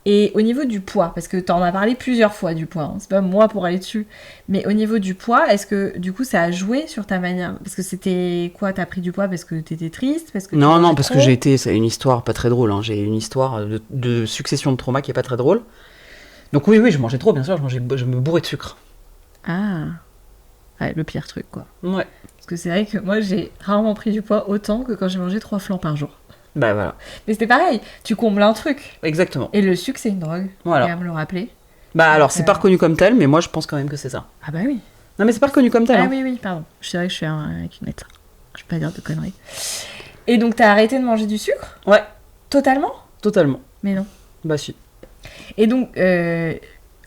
Et au niveau du poids, parce que t'en as parlé plusieurs fois du poids, hein, c'est pas moi pour aller dessus, mais au niveau du poids, est-ce que du coup ça a joué sur ta manière ? Parce que c'était quoi ? T'as pris du poids parce que t'étais triste, parce que Non, parce que c'est une histoire pas très drôle. Hein. J'ai une histoire de succession de traumas qui est pas très drôle. Donc oui, je mangeais trop, bien sûr, je me bourrais de sucre. Ah, ouais, le pire truc, quoi. Ouais. Parce que c'est vrai que moi j'ai rarement pris du poids autant que quand j'ai mangé 3 flancs par jour. Bah voilà. Mais c'était pareil, tu combles un truc. Exactement. Et le sucre, c'est une drogue. Voilà. Faut quand même le rappeler. Bah alors, c'est pas reconnu comme tel, mais moi je pense quand même que c'est ça. Ah bah oui. Non mais c'est pas reconnu comme tel. Ah hein. oui, pardon. C'est vrai que je suis avec une lettre. Je vais pas dire de conneries. Et donc t'as arrêté de manger du sucre ? Ouais. Totalement ? Totalement. Mais non. Bah si. Et donc,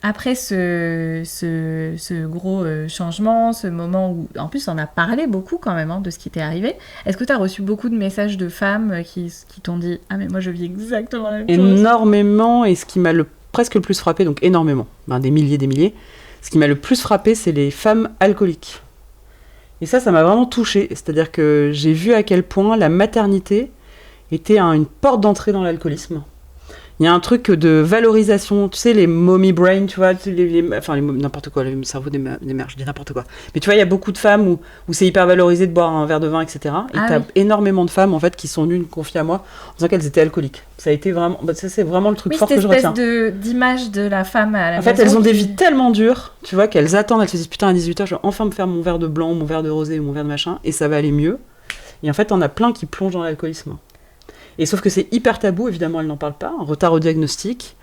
après ce gros changement, ce moment où, en plus, on a parlé beaucoup quand même de ce qui t'est arrivé, est-ce que tu as reçu beaucoup de messages de femmes qui t'ont dit « Ah, mais moi, je vis exactement la même chose ». Énormément, et ce qui m'a presque le plus frappé, donc énormément, des milliers, ce qui m'a le plus frappé, c'est les femmes alcooliques. Et ça m'a vraiment touchée, c'est-à-dire que j'ai vu à quel point la maternité était une porte d'entrée dans l'alcoolisme. Il y a un truc de valorisation, tu sais, les mommy brain, tu vois, n'importe quoi, le cerveau des mères, je dis n'importe quoi. Mais tu vois, il y a beaucoup de femmes où c'est hyper valorisé de boire un verre de vin, etc. Et t'as énormément de femmes, en fait, qui sont venues confier à moi en disant qu'elles étaient alcooliques. Ça a été vraiment, ça c'est vraiment le truc fort que je retiens. Cette espèce d'image de la femme à la maison. En fait, elles ont des vies tellement dures, tu vois, qu'elles attendent, elles se disent, putain, à 18h, je vais enfin me faire mon verre de blanc, mon verre de rosé ou mon verre de machin, et ça va aller mieux. Et en fait, on a plein qui plongent dans l'alcoolisme. Et sauf que c'est hyper tabou, évidemment, elles n'en parlent pas, un retard au diagnostic.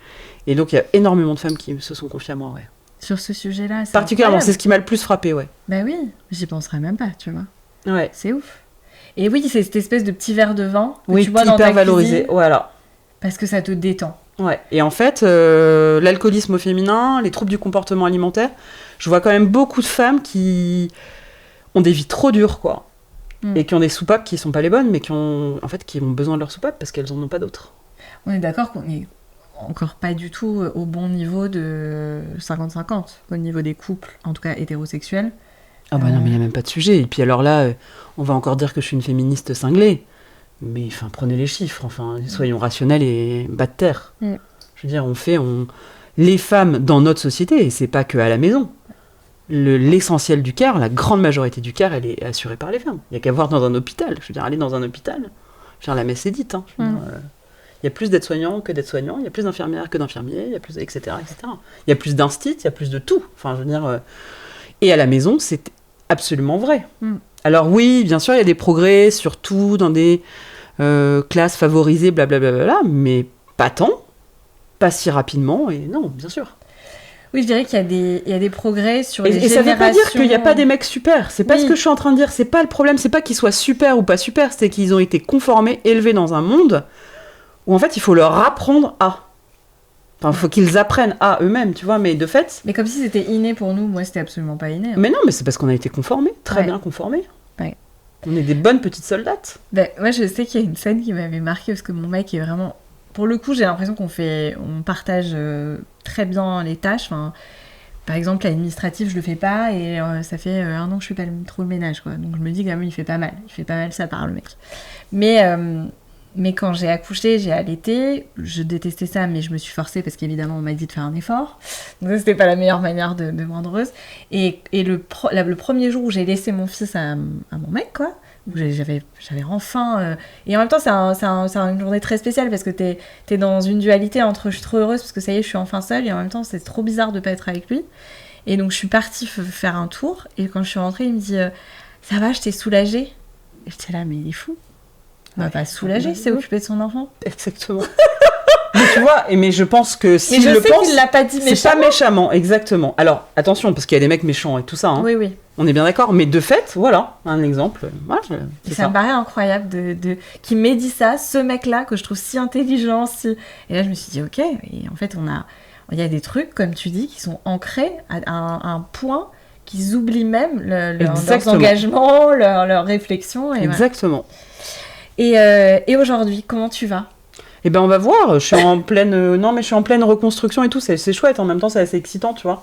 Et donc, il y a énormément de femmes qui se sont confiées à moi, ouais. Sur ce sujet-là, c'est particulièrement, incroyable. C'est ce qui m'a le plus frappé, ouais. Bah oui, j'y penserais même pas, tu vois. Ouais. C'est ouf. Et oui, c'est cette espèce de petit verre de vin que oui, tu bois dans ta valorisé, cuisine, voilà. parce que ça te détend. Ouais. Et en fait, l'alcoolisme au féminin, les troubles du comportement alimentaire, je vois quand même beaucoup de femmes qui ont des vies trop dures, quoi. Et qui ont des soupapes qui sont pas les bonnes, mais qui ont besoin de leur soupape parce qu'elles en ont pas d'autres. On est d'accord qu'on est encore pas du tout au bon niveau de 50-50, au niveau des couples, en tout cas hétérosexuels. Ah bah non, mais il n'y a même pas de sujet. Et puis alors là, on va encore dire que je suis une féministe cinglée. Mais enfin, prenez les chiffres, enfin, soyons rationnels et bas de terre. Je veux dire, les femmes dans notre société, et c'est pas que à la maison, l'essentiel du care, la grande majorité du care, elle est assurée par les femmes. Il n'y a qu'à voir dans un hôpital. Je veux dire, aller dans un hôpital, la messe est dite. Hein. Il y a plus d'aides-soignants que d'aides-soignants, il y a plus d'infirmières que d'infirmiers, il y a plus, etc., etc. Il y a plus d'instits, il y a plus de tout. Enfin, je veux dire, et à la maison, c'est absolument vrai. Alors oui, bien sûr, il y a des progrès, surtout dans des classes favorisées, blablabla, mais pas tant, pas si rapidement, et non, bien sûr. Oui, je dirais qu'il y a des progrès sur les générations. Et ça veut pas dire qu'il n'y a pas des mecs super. C'est pas ce que je suis en train de dire. C'est pas le problème. C'est pas qu'ils soient super ou pas super. C'est qu'ils ont été conformés, élevés dans un monde où en fait il faut leur apprendre à. Enfin, il faut qu'ils apprennent à eux-mêmes, tu vois. Mais de fait. Mais comme si c'était inné pour nous. Moi, c'était absolument pas inné. Hein. Mais non, mais c'est parce qu'on a été conformés, très bien conformés. Ouais. On est des bonnes petites soldates. Ben, moi, je sais qu'il y a une scène qui m'avait marquée parce que mon mec est vraiment. Pour le coup, j'ai l'impression on partage très bien les tâches. Enfin, par exemple, l'administratif, je le fais pas et ça fait 1 an que je fais pas trop le ménage, quoi. Donc je me dis quand même, il fait pas mal ça par le mec. Mais quand j'ai accouché, j'ai allaité, je détestais ça, mais je me suis forcée parce qu'évidemment, on m'a dit de faire un effort. Donc ça, c'était pas la meilleure manière de me rendre heureuse. Et le premier jour où j'ai laissé mon fils à mon mec, quoi, où j'avais enfin... Et en même temps, c'est une journée très spéciale parce que t'es dans une dualité entre je suis trop heureuse parce que ça y est, je suis enfin seule, et en même temps, c'est trop bizarre de pas être avec lui. Et donc, je suis partie faire un tour, et quand je suis rentrée, il me dit ça va, je t'ai soulagée. Et j'étais là, mais il est fou. On va pas se soulager, c'est occuper de son enfant. Exactement. Mais tu vois, mais je pense que s'il le pense, sais qu'il l'a pas dit méchamment. C'est pas méchamment, exactement. Alors, attention, parce qu'il y a des mecs méchants et tout ça. Hein. Oui. On est bien d'accord, mais de fait, voilà, un exemple. Voilà, ça me paraît incroyable qu'il m'ait dit ça, ce mec-là, que je trouve si intelligent. Et là, je me suis dit, ok, et en fait, il y a des trucs, comme tu dis, qui sont ancrés à un point qu'ils oublient même leurs engagements, leurs réflexions. Et exactement. Voilà. Et aujourd'hui, comment tu vas ? Eh ben on va voir, je suis en pleine reconstruction et tout, c'est chouette, en même temps c'est assez excitant, tu vois.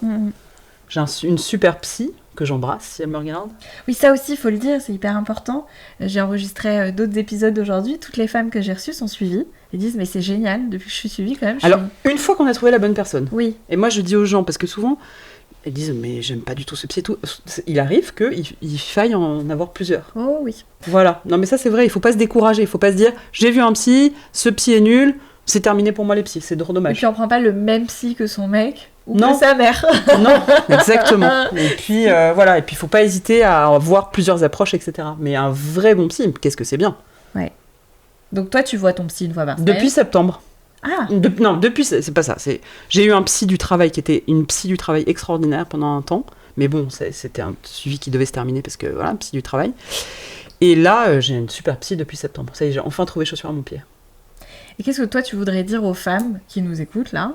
J'ai une super psy que j'embrasse si elle me regarde. Oui, ça aussi, il faut le dire, c'est hyper important. J'ai enregistré d'autres épisodes aujourd'hui, toutes les femmes que j'ai reçues sont suivies et disent mais c'est génial, depuis que je suis suivie quand même. Alors, une fois qu'on a trouvé la bonne personne. Oui. Et moi je dis aux gens, parce que souvent, elles disent mais j'aime pas du tout ce psy et tout. Il arrive qu'il faille en avoir plusieurs. Oh oui. Voilà, non mais ça c'est vrai, il faut pas se décourager, il faut pas se dire j'ai vu un psy, ce psy est nul, c'est terminé pour moi les psys, c'est trop dommage. Et puis on prend pas le même psy que son mec ou que sa mère. Non, exactement. Et puis voilà, et puis il faut pas hésiter à voir plusieurs approches, etc. Mais un vrai bon psy, qu'est-ce que c'est bien. Ouais. Donc toi tu vois ton psy une fois par semaine. Depuis septembre. Ah. Non, depuis c'est pas ça. J'ai eu un psy du travail qui était une psy du travail extraordinaire pendant un temps, mais bon c'était un suivi qui devait se terminer parce que voilà, psy du travail. Et là, j'ai une super psy depuis septembre. Ça y est, j'ai enfin trouvé chaussure à mon pied. Et qu'est-ce que toi, tu voudrais dire aux femmes qui nous écoutent, là,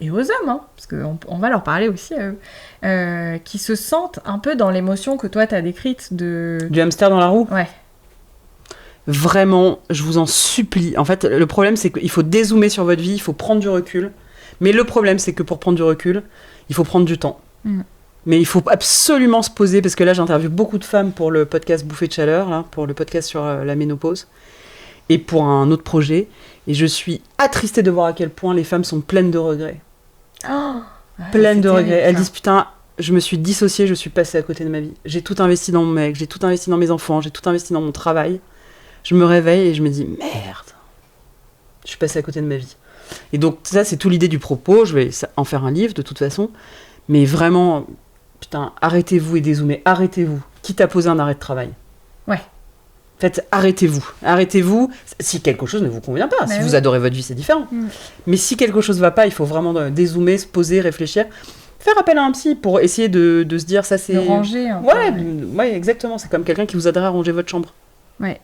et aux hommes, hein, parce qu'on va leur parler aussi à eux, qui se sentent un peu dans l'émotion que toi, t'as décrite de... Du hamster dans la roue ? Ouais. Vraiment, je vous en supplie. En fait, le problème, c'est qu'il faut dézoomer sur votre vie, il faut prendre du recul. Mais le problème, c'est que pour prendre du recul, il faut prendre du temps. Mais il faut absolument se poser, parce que là, j'interviewe beaucoup de femmes pour le podcast Bouffée de chaleur, là, pour le podcast sur la ménopause, et pour un autre projet. Et je suis attristée de voir à quel point les femmes sont pleines de regrets. Oh, Pleines de regrets. Elles ça. disent putain, je me suis dissociée, je suis passée à côté de ma vie. J'ai tout investi dans mon mec, j'ai tout investi dans mes enfants, j'ai tout investi dans mon travail. Je me réveille et je me dis merde, je suis passée à côté de ma vie. Et donc ça c'est tout l'idée du propos, je vais en faire un livre de toute façon. Mais vraiment, putain, arrêtez-vous et dézoomez, arrêtez-vous. Quitte à poser un arrêt de travail. Ouais. Faites, arrêtez-vous. Si quelque chose ne vous convient pas, si vous adorez votre vie, c'est différent. Mais si quelque chose ne va pas, il faut vraiment dézoomer, se poser, réfléchir. Faire appel à un psy pour essayer de se dire ça c'est... De ranger. Ouais, exactement. C'est comme quelqu'un qui vous aiderait à ranger votre chambre. Ouais.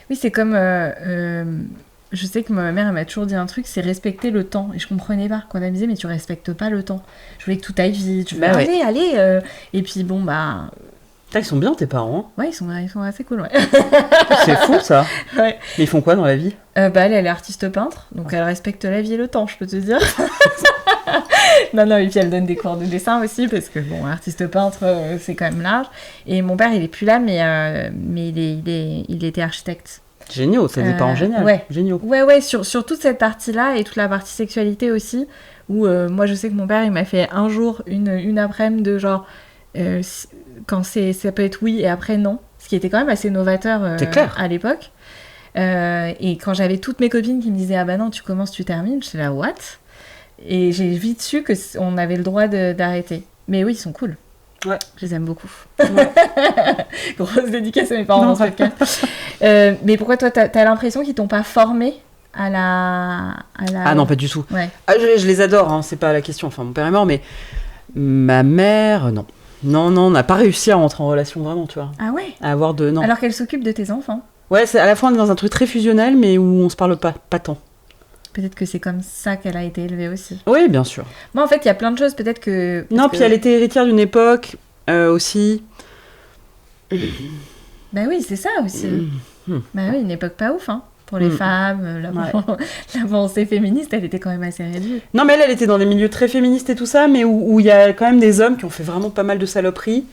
Oui, c'est comme... je sais que ma mère elle m'a toujours dit un truc, c'est respecter le temps. Et je comprenais pas. Quand elle me disait, mais tu respectes pas le temps. Je voulais que tout aille vite. Je voulais, allez. Et puis bon, bah... Ils sont bien tes parents. Ouais, ils sont assez cool, ouais. C'est fou ça. Ouais. Mais ils font quoi dans la vie? Elle est artiste peintre, donc elle respecte la vie et le temps, je peux te dire. Non, et puis elle donne des cours de dessin aussi, parce que bon, artiste peintre, c'est quand même large. Et mon père, il est plus là, mais il était architecte. Géniaux, c'est des parents géniaux. Ouais. Géniaux. Ouais, sur toute cette partie-là et toute la partie sexualité aussi, où moi je sais que mon père, il m'a fait un jour une après-midi de genre... quand ça peut être oui et après non, ce qui était quand même assez novateur à l'époque. Et quand j'avais toutes mes copines qui me disaient ah bah non tu commences tu termines, j'étais là what? Et j'ai vite su que on avait le droit d'arrêter. Mais oui, ils sont cool. Ouais. Je les aime beaucoup. Ouais. Grosse dédicace à mes parents dans ce podcast. Mais pourquoi toi t'as l'impression qu'ils t'ont pas formé à la... Ah non, pas du tout. Ouais. Ah, je les adore, hein, c'est pas la question. Enfin, mon père est mort, mais ma mère, non. Non, on n'a pas réussi à rentrer en relation vraiment, tu vois. Ah ouais? À avoir de... Non. Alors qu'elle s'occupe de tes enfants. Ouais, c'est à la fois on est dans un truc très fusionnel, mais où on se parle pas tant. Peut-être que c'est comme ça qu'elle a été élevée aussi. Oui, bien sûr. Moi, en fait, il y a plein de choses, peut-être que... Non, puis elle était héritière d'une époque aussi. Bah oui, c'est ça aussi. Bah oui, une époque pas ouf, hein. Pour les femmes, l'avancée féministe, elle était quand même assez réduite. Non, mais elle était dans des milieux très féministes et tout ça, mais où il y a quand même des hommes qui ont fait vraiment pas mal de saloperies.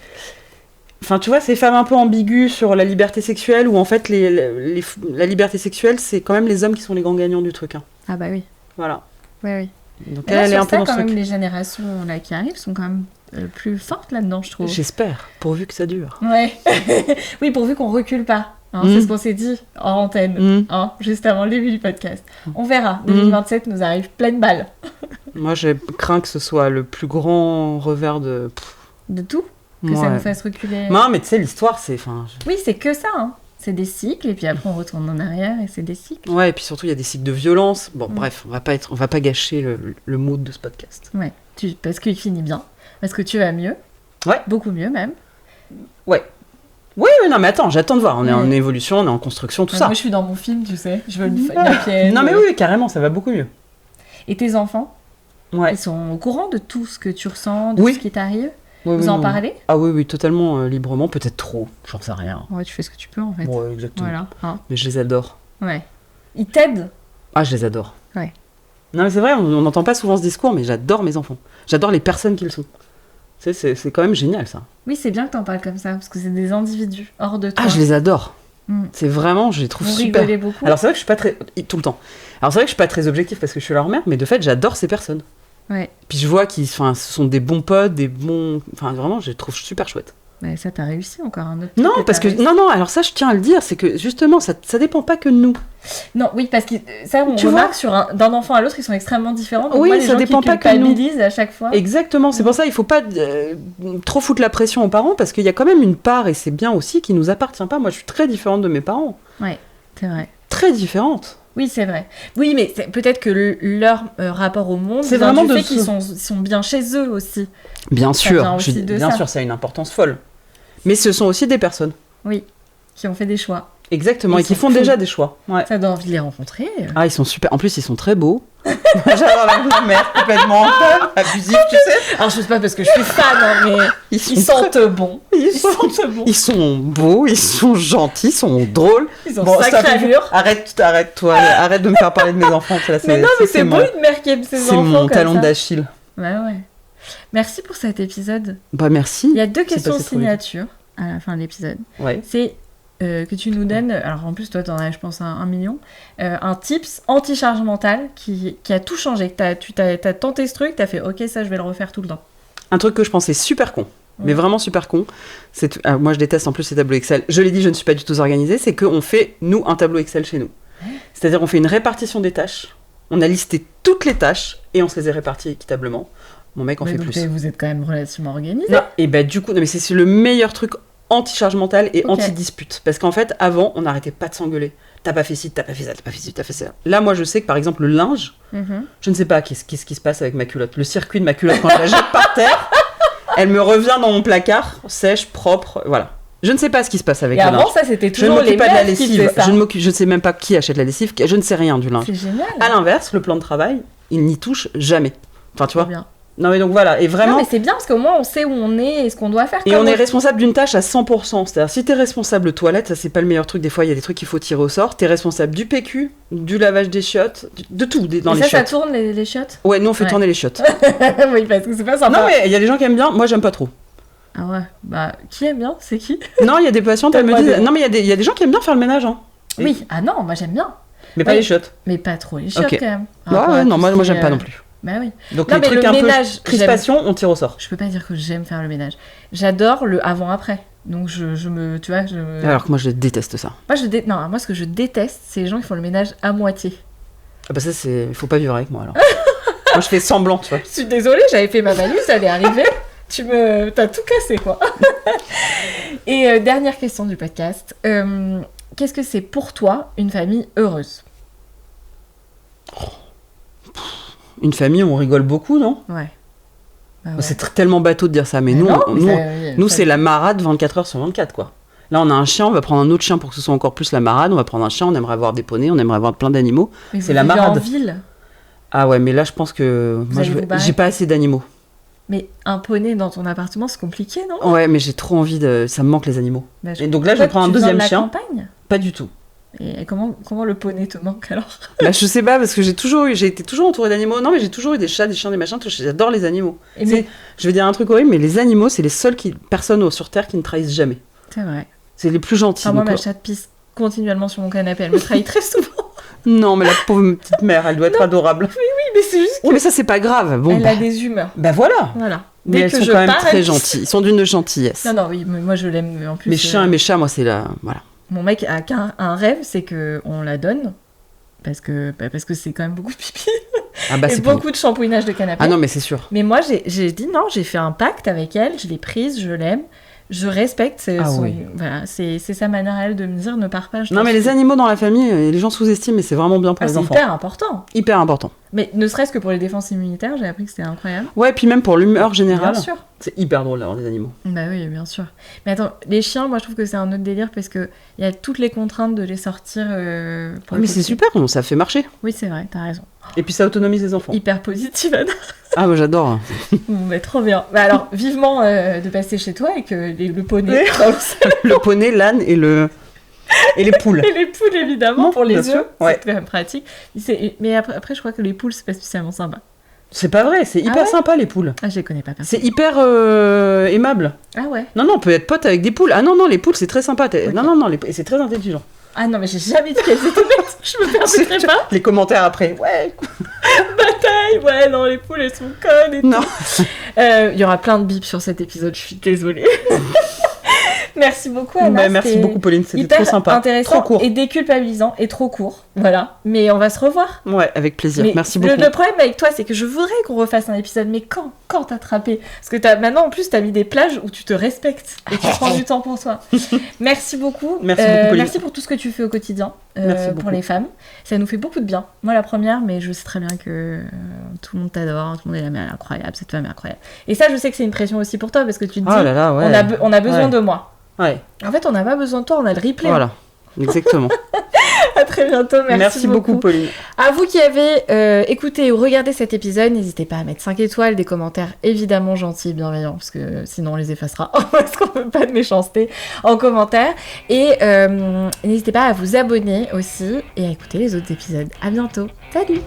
Enfin, tu vois, ces femmes un peu ambiguës sur la liberté sexuelle, où en fait, la liberté sexuelle, c'est quand même les hommes qui sont les grands gagnants du truc. Hein. Ah bah oui. Voilà. Oui. Donc elle est un peu dans ce truc. Quand même, les générations là, qui arrivent sont quand même plus fortes là-dedans, je trouve. J'espère, pourvu que ça dure. Ouais. Oui, pourvu qu'on recule pas. Hein, c'est ce qu'on s'est dit en antenne, hein, juste avant le début du podcast. On verra. 2027 nous arrive pleine balle. Moi, je crains que ce soit le plus grand revers de... De tout? Que ça nous fasse reculer? Non, mais tu sais, l'histoire, c'est... Oui, c'est que ça, hein. C'est des cycles, et puis après on retourne en arrière, et c'est des cycles. Ouais, et puis surtout, il y a des cycles de violence. Bon, bref, on va pas gâcher le mood de ce podcast. Ouais, parce qu'il finit bien. Parce que tu vas mieux. Ouais. Beaucoup mieux, même. Ouais. Oui, non, mais attends, j'attends de voir. On est en évolution, on est en construction, tout ça. Moi, je suis dans mon film, tu sais. Je veux une pièce. Non, mais oui, carrément, ça va beaucoup mieux. Et tes enfants, ils sont au courant de tout ce que tu ressens, de ce qui t'arrive? Vous en parlez? Ah oui, totalement librement. Peut-être trop, j'en sais rien. Ouais, tu fais ce que tu peux, en fait. Ouais, exactement. Voilà. Hein. Mais je les adore. Ouais. Ils t'aident? Ah, je les adore. Ouais. Non, mais c'est vrai, on n'entend pas souvent ce discours, mais j'adore mes enfants. J'adore les personnes qu'ils sont. C'est quand même génial, ça. Oui, c'est bien que t'en parles comme ça, parce que c'est des individus hors de toi. Ah, je les adore. C'est vraiment, je les trouve super. Vous rigolez beaucoup? Alors, c'est vrai que je suis pas très... Tout le temps. Alors, c'est vrai que je suis pas très objectif parce que je suis leur mère, mais de fait, j'adore ces personnes. Ouais. Puis je vois ce sont des bons potes, des bons... Enfin, vraiment, je les trouve super chouettes. Mais ça, t'as réussi encore un autre. Non, parce que... Non, alors ça, je tiens à le dire, c'est que justement, ça dépend pas que de nous. Non, oui, parce que ça, on remarque d'un enfant à l'autre, ils sont extrêmement différents. Donc oui, moi, les ça gens dépend qui pas que nous. à chaque fois. Exactement, c'est pour ça il faut pas trop foutre la pression aux parents, parce qu'il y a quand même une part, et c'est bien aussi, qui nous appartient pas. Moi, je suis très différente de mes parents. Ouais, c'est vrai. Très différente. Oui, c'est vrai. Oui, mais peut-être que leur rapport au monde, c'est vraiment du fait qu'ils sont bien chez eux aussi. Bien sûr, bien sûr, ça a une importance folle. Mais ce sont aussi des personnes. Oui, qui ont fait des choix. Exactement, et qui font déjà des choix. Ouais. Ça donne envie de les rencontrer. Ah, ils sont super. En plus, ils sont très beaux. J'adore la mère complètement abusive, tu sais. Alors, je sais pas parce que je suis fan, hein, mais ils sentent bon. Ils sentent bon. Ils sont beaux, ils sont gentils, ils sont drôles. Ils ont sacré allure. Arrête-toi, arrête de me faire parler de mes enfants. Mais non, mais c'est beau une mère qui aime ses enfants. C'est mon talon d'Achille. Ouais. Merci pour cet épisode. Bah, merci. Il y a 2 questions signature à la fin de l'épisode. Ouais. C'est que tu nous donnes, alors en plus toi t'en as je pense un million, un tips anti-charge mentale qui a tout changé, t'as tenté ce truc, t'as fait ok ça je vais le refaire tout le temps. Un truc que je pensais super con, mais vraiment super con, moi je déteste en plus ces tableaux Excel, je l'ai dit, je ne suis pas du tout organisée, c'est qu'on fait, nous, un tableau Excel chez nous. C'est-à-dire on fait une répartition des tâches, on a listé toutes les tâches et on se les a réparties équitablement. Mon mec en fait plus. Vous êtes quand même relativement organisé. Non, et bah du coup, non, mais c'est le meilleur truc anti-charge mentale et anti-dispute. Parce qu'en fait, avant, on n'arrêtait pas de s'engueuler. T'as pas fait ci, t'as pas fait ça, t'as pas fait ci, t'as fait ça. Là, moi, je sais que par exemple, le linge, je ne sais pas qu'est-ce qui se passe avec ma culotte. Le circuit de ma culotte, quand je la jette par terre, elle me revient dans mon placard, sèche, propre, voilà. Je ne sais pas ce qui se passe avec le linge. Et avant, ça, c'était toujours les pas de la meufs qui lessive. faisaient ça. Je ne sais même pas qui achète la lessive. Je ne sais rien du linge. C'est génial. À l'inverse, le plan de travail, il n'y touche jamais. Enfin, tu vois. Bien. Non, mais donc voilà. Et vraiment. Non, mais c'est bien parce qu'au moins, on sait où on est et ce qu'on doit faire. Et on est responsable d'une tâche à 100%. C'est-à-dire, si t'es responsable toilette, ça, c'est pas le meilleur truc. Des fois, il y a des trucs qu'il faut tirer au sort. T'es responsable du PQ, du lavage des chiottes, de tout dans les chiottes. Ça tourne les chiottes. Ouais, nous, on fait tourner les chiottes. Oui, parce que c'est pas sympa. Non, mais il y a des gens qui aiment bien. Moi, j'aime pas trop. Ah ouais, bah qui aime bien? C'est qui? Non, il y a des patientes, elles me disent. Non, mais il y a des gens qui aiment bien faire le ménage. Hein. Oui, ah non, moi j'aime bien. Mais pas les chiottes. Mais pas trop les chiottes quand même. Ouais, non, moi j'aime pas non plus. Bah oui. Donc non, les trucs le un ménage, peu crispation, on tire au sort. Je peux pas dire que j'aime faire le ménage. J'adore le avant-après. Donc tu vois, Alors que moi je déteste ça. Non, moi ce que je déteste, c'est les gens qui font le ménage à moitié. Ah bah ça il faut pas vivre avec moi alors. Moi je fais semblant, tu vois. Je suis désolée, j'avais fait ma valise, elle est arrivée. T'as tout cassé, quoi. Et dernière question du podcast. Qu'est-ce que c'est pour toi une famille heureuse? Une famille, on rigole beaucoup, non? Ouais. Bah ouais. C'est tellement bateau de dire ça, mais nous c'est la marade 24 heures sur 24, quoi. Là, on a un chien, on va prendre un autre chien pour que ce soit encore plus la marade. On va prendre un chien, on aimerait avoir des poneys, on aimerait avoir plein d'animaux. Mais c'est la marade. En ville. Ah ouais, mais là, je pense que moi, j'ai pas assez d'animaux. Mais un poney dans ton appartement, c'est compliqué, non? Ouais, mais j'ai trop envie de... Ça me manque les animaux. Bah, et donc là, je vais prendre un deuxième chien. Campagne? Pas du tout. Et comment le poney te manque alors? Bah, je sais pas, parce que j'ai été toujours entourée d'animaux. Non, mais j'ai toujours eu des chats, des chiens, des machins. J'adore les animaux. Je vais dire un truc horrible, mais les animaux, c'est les seules personnes sur Terre qui ne trahissent jamais. C'est vrai. C'est les plus gentils. Moi, ma chatte pisse continuellement sur mon canapé. Elle me trahit très souvent. Non, mais la pauvre petite mère, elle doit être adorable. Oui, mais c'est juste que... Oh, mais ça, c'est pas grave. Bon, elle a des humeurs. Bah voilà. Mais elles sont quand même très gentilles. Ils sont d'une gentillesse. Non, oui, mais moi, je l'aime. En plus, mes chiens et mes chats, moi, c'est là... Voilà. Mon mec a un rêve, c'est qu'on la donne. Parce que c'est quand même beaucoup de pipi. Ah bah, et beaucoup de shampouinage de canapé. Ah non, mais c'est sûr. Mais moi, j'ai dit non, j'ai fait un pacte avec elle. Je l'ai prise, je l'aime. Je respecte, voilà, c'est sa manière à elle de me dire ne pars pas. Non mais les animaux dans la famille, les gens sous-estiment, mais c'est vraiment bien pour les enfants. C'est hyper important. Hyper important. Mais ne serait-ce que pour les défenses immunitaires, j'ai appris que c'était incroyable. Ouais, puis même pour l'humeur générale. Bien sûr. C'est hyper drôle d'avoir des animaux. Bah oui, bien sûr. Mais attends, les chiens, moi je trouve que c'est un autre délire parce que il y a toutes les contraintes de les sortir. Mais c'est super, ça fait marcher. Oui, c'est vrai, t'as raison. Et puis ça autonomise les enfants. Hyper positive, Anna. Ah bah j'adore. Mais trop bien. Bah alors, vivement de passer chez toi et que le poney. Le poney, l'âne et les poules. Et les poules, évidemment, pour les œufs. Ouais. C'est quand même pratique. Mais après, je crois que les poules, c'est pas spécialement sympa. C'est pas vrai, c'est hyper sympa, les poules. Ah, je les connais pas. C'est hyper aimable. Ah ouais? Non, on peut être pote avec des poules. Ah non, les poules, c'est très sympa. Okay. Non, et c'est très intelligent. Ah non, mais j'ai jamais dit qu'elles étaient bêtes. Je me permettrais pas. Les commentaires après. Ouais. Bataille. Ouais, non, les poules, elles sont connes et non. Il y aura plein de bips sur cet épisode, je suis désolée. Merci beaucoup, Anna. Merci beaucoup, Pauline. C'était trop sympa. Intéressant, trop court. Et déculpabilisant et trop court. Voilà. Mais on va se revoir. Ouais, avec plaisir. Merci beaucoup. Le problème avec toi, c'est que je voudrais qu'on refasse un épisode, mais quand t'attraper? Parce que maintenant, en plus, t'as mis des plages où tu te respectes et tu prends du temps pour toi. Merci beaucoup. Merci beaucoup, Pauline. Merci pour tout ce que tu fais au quotidien pour les femmes. Ça nous fait beaucoup de bien. Moi, la première, mais je sais très bien que tout le monde t'adore, tout le monde est là, mais elle est incroyable, cette femme est incroyable. Et ça, je sais que c'est une pression aussi pour toi, parce que tu te dis, là là, ouais. on a besoin de moi. Ouais. En fait, on n'a pas besoin de toi, on a le replay. Voilà, exactement. À très bientôt, merci beaucoup, Pauline. À vous qui avez écouté ou regardé cet épisode, n'hésitez pas à mettre 5 étoiles, des commentaires évidemment gentils, bienveillants, parce que sinon on les effacera, parce qu'on ne veut pas de méchanceté en commentaire. Et n'hésitez pas à vous abonner aussi et à écouter les autres épisodes. À bientôt, salut!